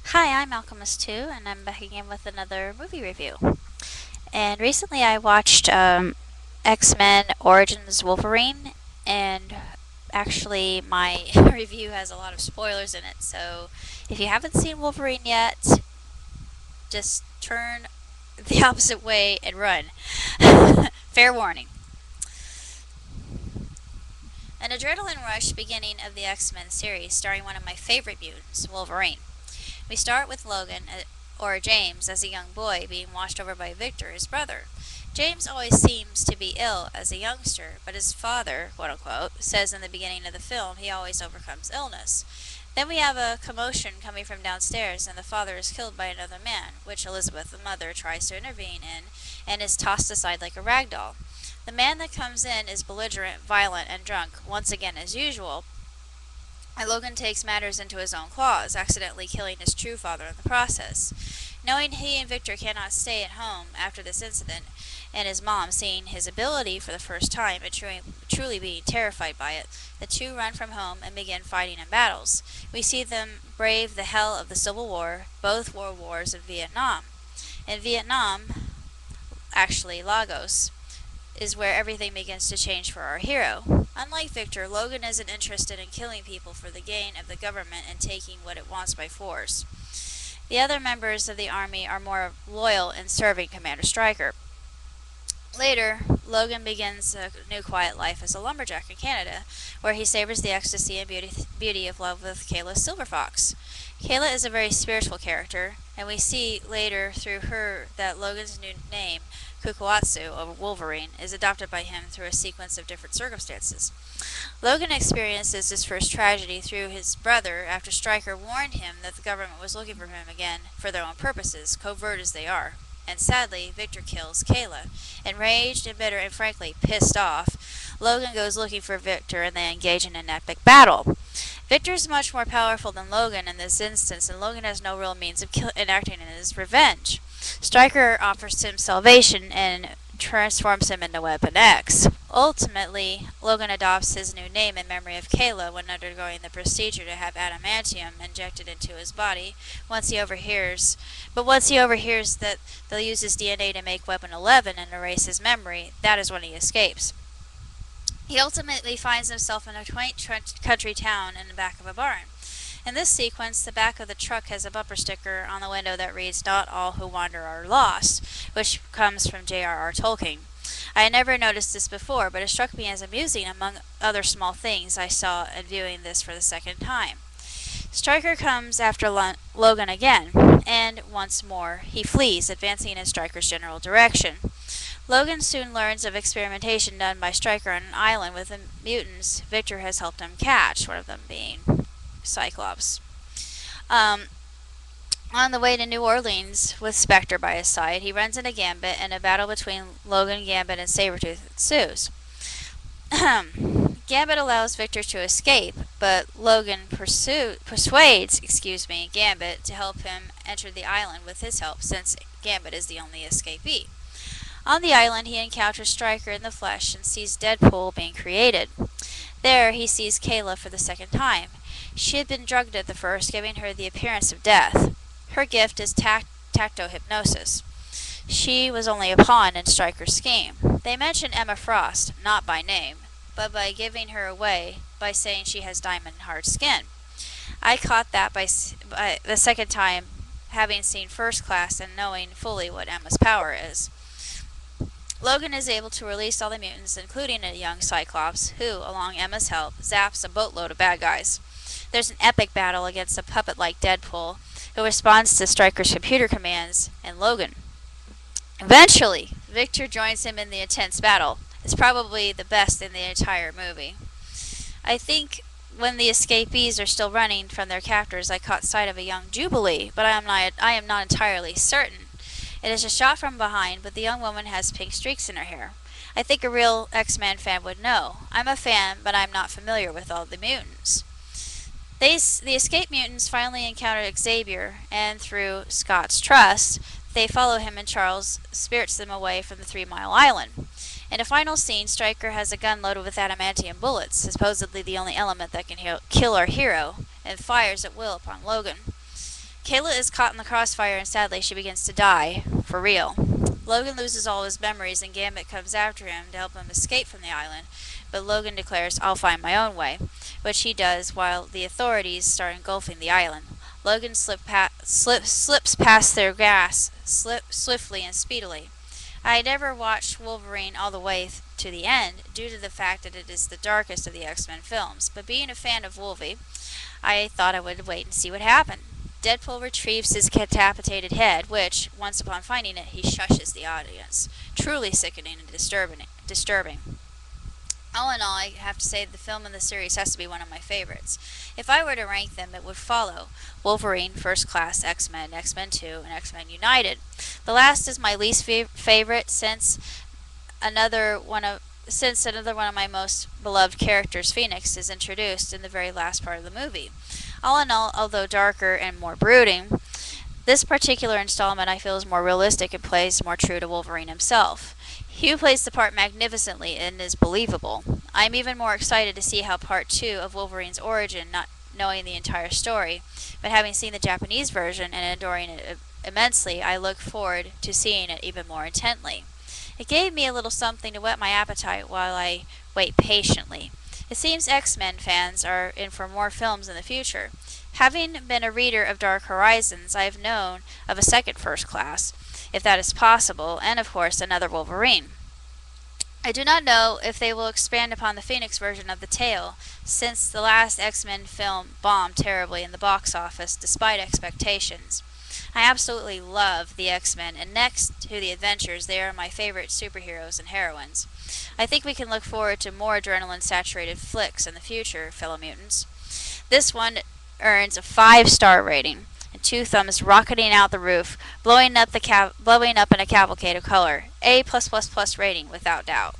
Hi, I'm Alchemist2, and I'm back again with another movie review. And recently I watched X-Men Origins Wolverine, and actually my review has a lot of spoilers in it, so if you haven't seen Wolverine yet, just turn the opposite way and run. Fair warning. An adrenaline rush beginning of the X-Men series starring one of my favorite mutants, Wolverine. We start with Logan, or James, as a young boy being watched over by Victor, his brother. James always seems to be ill as a youngster, but his father, quote unquote, says in the beginning of the film he always overcomes illness. Then we have a commotion coming from downstairs, and the father is killed by another man, which Elizabeth, the mother, tries to intervene in and is tossed aside like a rag doll. The man that comes in is belligerent, violent, and drunk, once again as usual, and Logan takes matters into his own claws, accidentally killing his true father in the process. Knowing he and Victor cannot stay at home after this incident, and his mom seeing his ability for the first time and truly being terrified by it, the two run from home and begin fighting in battles. We see them brave the hell of the Civil War, both world wars in Vietnam. In Vietnam, actually Lagos, is where everything begins to change for our hero. Unlike Victor, Logan isn't interested in killing people for the gain of the government and taking what it wants by force. The other members of the army are more loyal in serving Commander Stryker. Later, Logan begins a new quiet life as a lumberjack in Canada, where he savors the ecstasy and beauty of love with Kayla Silverfox. Kayla is a very spiritual character, and we see later through her that Logan's new name, Kukuatsu, or Wolverine, is adopted by him through a sequence of different circumstances. Logan experiences his first tragedy through his brother after Stryker warned him that the government was looking for him again for their own purposes, covert as they are. And sadly, Victor kills Kayla. Enraged and bitter and frankly pissed off, Logan goes looking for Victor and they engage in an epic battle. Victor is much more powerful than Logan in this instance, and Logan has no real means of enacting his revenge. Stryker offers him salvation and transforms him into Weapon X. Ultimately, Logan adopts his new name in memory of Kayla when undergoing the procedure to have adamantium injected into his body. Once he overhears that they'll use his DNA to make Weapon 11 and erase his memory, that is when he escapes. He ultimately finds himself in a quaint country town in the back of a barn. In this sequence, the back of the truck has a bumper sticker on the window that reads, "Not all who wander are lost," which comes from J.R.R. Tolkien. I had never noticed this before, but it struck me as amusing among other small things I saw in viewing this for the second time. Stryker comes after Logan again, and once more he flees, advancing in Stryker's general direction. Logan soon learns of experimentation done by Stryker on an island with the mutants Victor has helped him catch, one of them being Cyclops. On the way to New Orleans with Spectre by his side, he runs into Gambit, and a battle between Logan, Gambit, and Sabretooth ensues. Gambit allows Victor to escape, but Logan persuades Gambit to help him enter the island with his help, since Gambit is the only escapee. On the island, he encounters Stryker in the flesh and sees Deadpool being created. There, he sees Kayla for the second time. She had been drugged at the first, giving her the appearance of death. Her gift is tacto-hypnosis. She was only a pawn in Stryker's scheme. They mention Emma Frost, not by name, but by giving her away by saying she has diamond hard skin. I caught that by the second time, having seen First Class and knowing fully what Emma's power is. Logan is able to release all the mutants, including a young Cyclops, who, along Emma's help, zaps a boatload of bad guys. There's an epic battle against a puppet-like Deadpool, who responds to Stryker's computer commands, and Logan. Eventually, Victor joins him in the intense battle. It's probably the best in the entire movie. I think when the escapees are still running from their captors, I caught sight of a young Jubilee, but I am not entirely certain. It is a shot from behind, but the young woman has pink streaks in her hair. I think a real X-Men fan would know. I'm a fan, but I'm not familiar with all the mutants. The escaped mutants finally encounter Xavier, and through Scott's trust, they follow him, and Charles spirits them away from the 3 Mile Island. In a final scene, Stryker has a gun loaded with adamantium bullets, supposedly the only element that can kill our hero, and fires at will upon Logan. Kayla is caught in the crossfire and sadly she begins to die. For real. Logan loses all his memories and Gambit comes after him to help him escape from the island, but Logan declares, "I'll find my own way," which he does while the authorities start engulfing the island. Logan slips past their gas swiftly and speedily. I never watched Wolverine all the way to the end due to the fact that it is the darkest of the X-Men films, but being a fan of Wolvie, I thought I would wait and see what happened. Deadpool retrieves his decapitated head, which, once upon finding it, he shushes the audience. Truly sickening and disturbing. All in all, I have to say the film in the series has to be one of my favorites. If I were to rank them, it would follow Wolverine, First Class, X-Men, X-Men 2, and X-Men United. The last is my least favorite since another one of my most beloved characters, Phoenix, is introduced in the very last part of the movie. All in all, although darker and more brooding, this particular installment I feel is more realistic and plays more true to Wolverine himself. Hugh plays the part magnificently and is believable. I'm even more excited to see how part 2 of Wolverine's origin, not knowing the entire story, but having seen the Japanese version and adoring it immensely, I look forward to seeing it even more intently. It gave me a little something to whet my appetite while I wait patiently. It seems X-Men fans are in for more films in the future. Having been a reader of Dark Horizons, I have known of a second First Class, if that is possible, and of course another Wolverine. I do not know if they will expand upon the Phoenix version of the tale, since the last X-Men film bombed terribly in the box office despite expectations. I absolutely love the X-Men, and next to the Adventures, they are my favorite superheroes and heroines. I think we can look forward to more adrenaline-saturated flicks in the future, fellow mutants. This one earns a 5-star rating, and 2 thumbs rocketing out the roof, blowing up in a cavalcade of color. A+++ rating, without doubt.